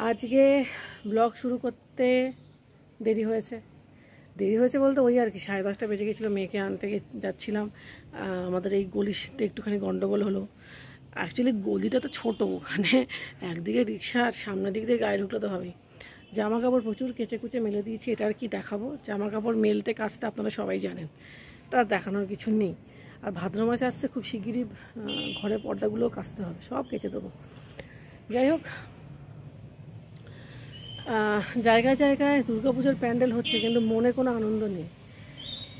আজকে ব্লগ শুরু করতে দেরি হয়েছে বলতে ওই আর কি 10:30 বেজে গেছিলো। মেয়েকে আনতে যাচ্ছিলাম, আমাদের এই গলিতে একটুখানি গন্ডগোল হলো। অ্যাকচুয়ালি গলিটা তো ছোটো, ওখানে একদিকে রিক্সা আর সামনের দিক দিয়ে গাড়ি ঢুকলে তো হবেই। জামা কাপড় প্রচুর কেচে কুচে মেলে দিয়েছি। এটা আর কি দেখাবো, জামা কাপড় মেলতে কাচতে আপনারা সবাই জানেন, তার দেখানোর কিছু নেই। আর ভাদ্র মাসে আসছে, খুব শিগগিরই ঘরের পর্দাগুলোও কাচতে হবে, সব কেচে দেবো। যাই হোক, জায়গায় জায়গায় দুর্গাপুজোর প্যান্ডেল হচ্ছে, কিন্তু মনে কোনো আনন্দ নেই।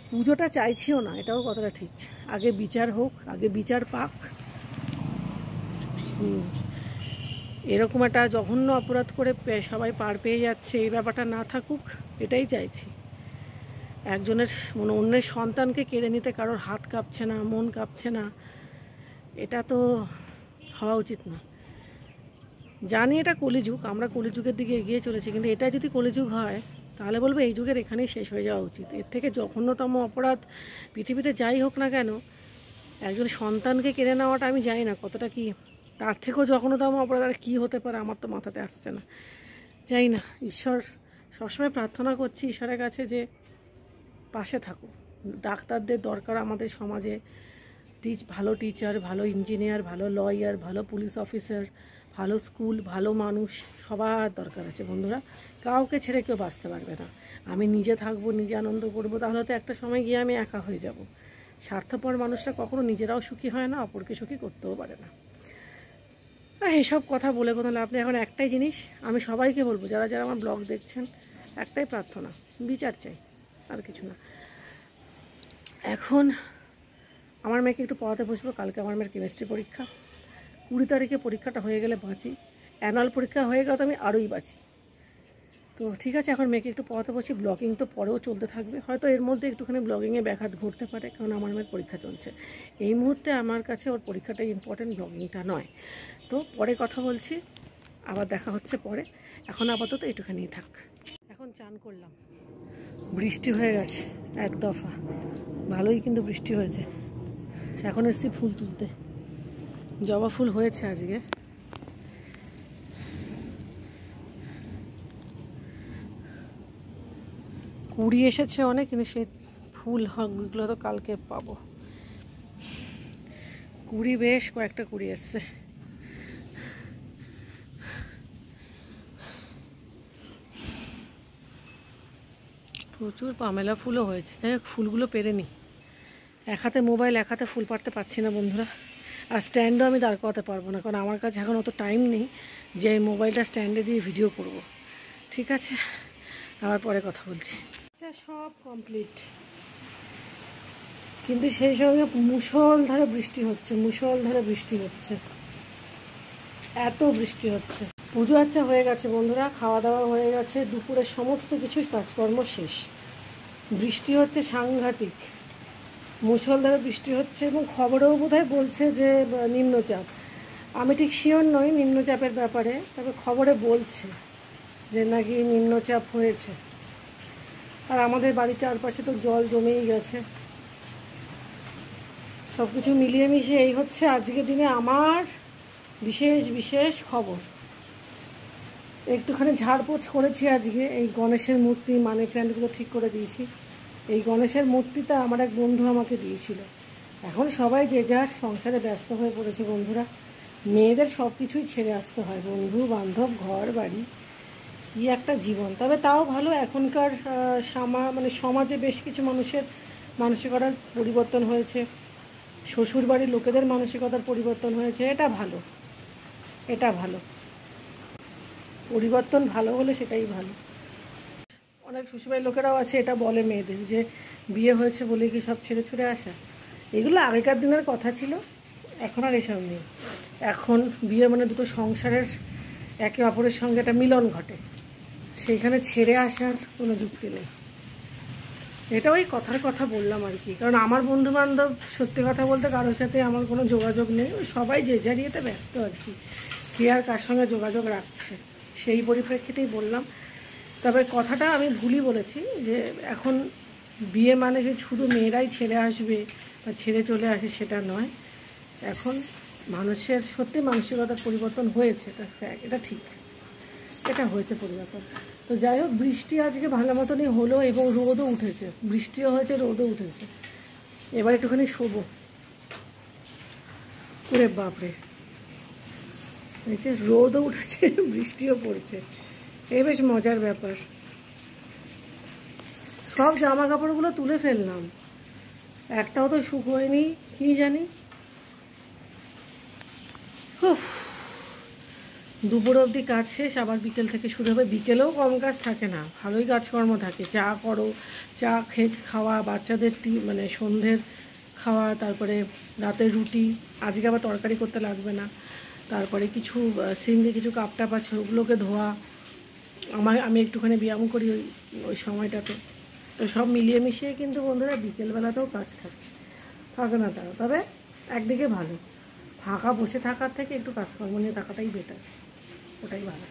পুজোটা চাইছিও না, এটাও কথাটা ঠিক। আগে বিচার হোক, আগে বিচার পাক। এরকম একটা জঘন্য অপরাধ করে সবাই পার পেয়ে যাচ্ছে, এই ব্যাপারটা না থাকুক, এটাই চাইছি। একজনের অন্যের সন্তানকে কেড়ে নিতে কারোর হাত কাঁপছে না, মন কাঁপছে না, এটা তো হওয়া উচিত না। জানি এটা কলিযুগ, আমরা কলিযুগের দিকে এগিয়ে চলেছি, কিন্তু এটা যদি কলিযুগ হয় তাহলে বলবো এই যুগের এখানেই শেষ হয়ে যাওয়া উচিত। এর থেকে জঘন্যতম অপরাধ পৃথিবীতে যাই হোক না কেন, একজন সন্তানকে কেড়ে নেওয়াটা আমি জানি না কতটা কি, তার থেকেও জঘন্যতম অপরাধ আর কী হতে পারে আমার তো মাথাতে আসছে না। জানি না, ঈশ্বর সবসময় প্রার্থনা করছি ঈশ্বরের কাছে যে পাশে থাকুক। ডাক্তারদের দরকার আমাদের সমাজে, ভালো টিচার, ভালো ইঞ্জিনিয়ার, ভালো লয়ার, ভালো পুলিশ অফিসার, ভালো স্কুল, ভালো মানুষ, সবার দরকার আছে বন্ধুরা। কাউকে ছেড়ে কেউ বাঁচতে পারবে না। আমি নিজে থাকবো, নিজে আনন্দ করবো, তাহলে তো একটা সময় গিয়ে আমি একা হয়ে যাব। স্বার্থপর মানুষরা কখনো নিজেরাও সুখী হয় না, অপরকে সুখী করতেও পারে না। এইসব কথা বলে কোনো লাভ নেই। এখন একটাই জিনিস আমি সবাইকে বলবো, যারা যারা আমার ব্লগ দেখছেন, একটাই প্রার্থনা, বিচার চাই, আর কিছু না। এখন আমার মেয়েকে একটু পড়াতে বসবো। কালকে আমার মেয়ের কেমিস্ট্রি পরীক্ষা, 20 তারিখে পরীক্ষাটা হয়ে গেলে বাঁচি। অ্যানুয়াল পরীক্ষা হয়ে গেলে তো আমি আরোই বাঁচি। তো ঠিক আছে, এখন মেয়েকে একটু পড়াতে বসি। ব্লগিং তো পরেও চলতে থাকবে, হয়তো এর মধ্যে একটুখানি ব্লগিংয়ে ব্যাঘাত ঘটতে পারে, কারণ আমার মেয়ের পরীক্ষা চলছে এই মুহূর্তে। আমার কাছে ওর পরীক্ষাটাই ইম্পর্টেন্ট, ব্লগিংটা নয়। তো পরে কথা বলছি, আবার দেখা হচ্ছে পরে। এখন আপাতত একটুখানিই থাক। এখন চান করলাম, বৃষ্টি হয়ে গেছে এক দফা, ভালোই কিন্তু বৃষ্টি হয়েছে। এখন এসছি ফুল তুলতে, জবা ফুল হয়েছে আজকে। কুড়ি এসেছে অনেক, কিন্তু সেই ফুল হকগুলো তো কালকে পাবো। কুড়ি, বেশ কয়েকটা কুড়ি এসছে। প্রচুর পামেলা ফুলও হয়েছে। যাই হোক, ফুলগুলো পেরে নি। এক হাতে মোবাইল, এক হাতে ফুল পাড়তে পারছি না বন্ধুরা। আর স্ট্যান্ডও আমি দাঁড় করাতে পারবো না, কারণ আমার কাছে এখন অত টাইম নেই যে এই মোবাইলটা স্ট্যান্ডে দিয়ে ভিডিও করব। ঠিক আছে, আবার পরে কথা বলছি। সব কমপ্লিট, কিন্তু সেই সঙ্গে মুষলধারে বৃষ্টি হচ্ছে, এত বৃষ্টি হচ্ছে। পুজো আচ্ছা হয়ে গেছে বন্ধুরা, খাওয়া দাওয়া হয়ে গেছে, দুপুরের সমস্ত কিছুই কাজকর্ম শেষ। বৃষ্টি হচ্ছে সাংঘাতিক, মুষলধারে বৃষ্টি হচ্ছে, এবং খবরেও বোধহয় বলছে যে নিম্নচাপ। আমি ঠিক শিওর নই নিম্নচাপের ব্যাপারে, তবে খবরে বলছে যে নাকি নিম্নচাপ হয়েছে। আর আমাদের বাড়ির চারপাশে তো জল জমেই গেছে। সব কিছু মিলিয়ে মিশিয়ে এই হচ্ছে আজকের দিনে আমার বিশেষ খবর। একটুখানি ঝাড়পোছ করেছি আজকে, এই গণেশের মূর্তি, মানি প্ল্যান্টগুলো ঠিক করে দিয়েছি। এই গণেশের মূর্তিটা আমার এক বন্ধু আমাকে দিয়েছিল। এখন সবাই যে যার সংসারে ব্যস্ত হয়ে পড়েছে বন্ধুরা। মেয়েদের সব কিছুই ছেড়ে আসতে হয়, বন্ধু বান্ধব, ঘর বাড়ি, কি একটা জীবন। তবে তাও ভালো, এখনকার সমাজে বেশ কিছু মানুষের মানসিকতার পরিবর্তন হয়েছে, শ্বশুর বাড়ির লোকেদের মানসিকতার পরিবর্তন হয়েছে। এটা ভালো, পরিবর্তন ভালো হলে সেটাই ভালো। অনেক শ্বশুরবাড়ির লোকেরাও আছে এটা বলে মেয়েদের যে বিয়ে হয়েছে বলে কি সব ছেড়ে ছুড়ে আসা। এগুলো আগেকার দিনের কথা ছিল, এখন আর এসব নেই। এখন বিয়ে মানে দুটো সংসারের একে অপরের সঙ্গে একটা মিলন ঘটে, সেইখানে ছেড়ে আসার কোনো যুক্তি নেই। এটা ওই কথার কথা বললাম আর কি, কারণ আমার বন্ধু বান্ধব সত্যি কথা বলতে কারোর সাথে আমার কোনো যোগাযোগ নেই। সবাই যে যার ইয়েতে ব্যস্ত আর কি, কে আর কার সঙ্গে যোগাযোগ রাখছে, সেই পরিপ্রেক্ষিতেই বললাম। তবে কথাটা আমি ভুলই বলেছি যে এখন বিয়ে মানে যে শুধু মেয়েরাই ছেড়ে আসবে বা ছেড়ে চলে আসে, সেটা নয়। এখন মানুষের সত্যি মানসিকতার পরিবর্তন হয়েছে, এটা ফ্যাক্ট, এটা ঠিক। এটা হয়েছে পরিবর্তন। তো যাই হোক, বৃষ্টি আজকে ভালো মতনই হলো এবং রোদও উঠেছে, বৃষ্টিও হয়েছে, রোদও উঠেছে। এবার একটুখানি শোবো। ওরে বাপরে, এই যে রোদও উঠেছে, বৃষ্টিও পড়ছে, এই বেশ মজার ব্যাপার। সব জামা কাপড়গুলো তুলে ফেললাম, একটাও তো শুকোয়নি, কি জানি। দুপুর অবধি কাজ শেষ, আবার বিকেল থেকে শুরু হবে। বিকেলেও কম কাজ থাকে না, ভালোই কাজকর্ম থাকে। চা করো, চা খাওয়া, বাচ্চাদের মানে সন্ধ্যের খাওয়া, তারপরে রাতের রুটি। আজকে আবার তরকারি করতে লাগবে না। তারপরে কিছু সিঙ্গে কিছু কাপ টাপ আছে, ওগুলোকে ধোয়া। আমি একটুখানি ব্যায়াম করি ওই সময়টাতে। তো সব মিলিয়ে মিশিয়ে কিন্তু বন্ধুরা বিকেলবেলাতেও কাজ থাকে না তারা। তবে একদিকে ভালো, ফাঁকা বসে থাকার থেকে একটু কাজকর্ম নিয়ে থাকাটাই বেটার, ওটাই ভালো।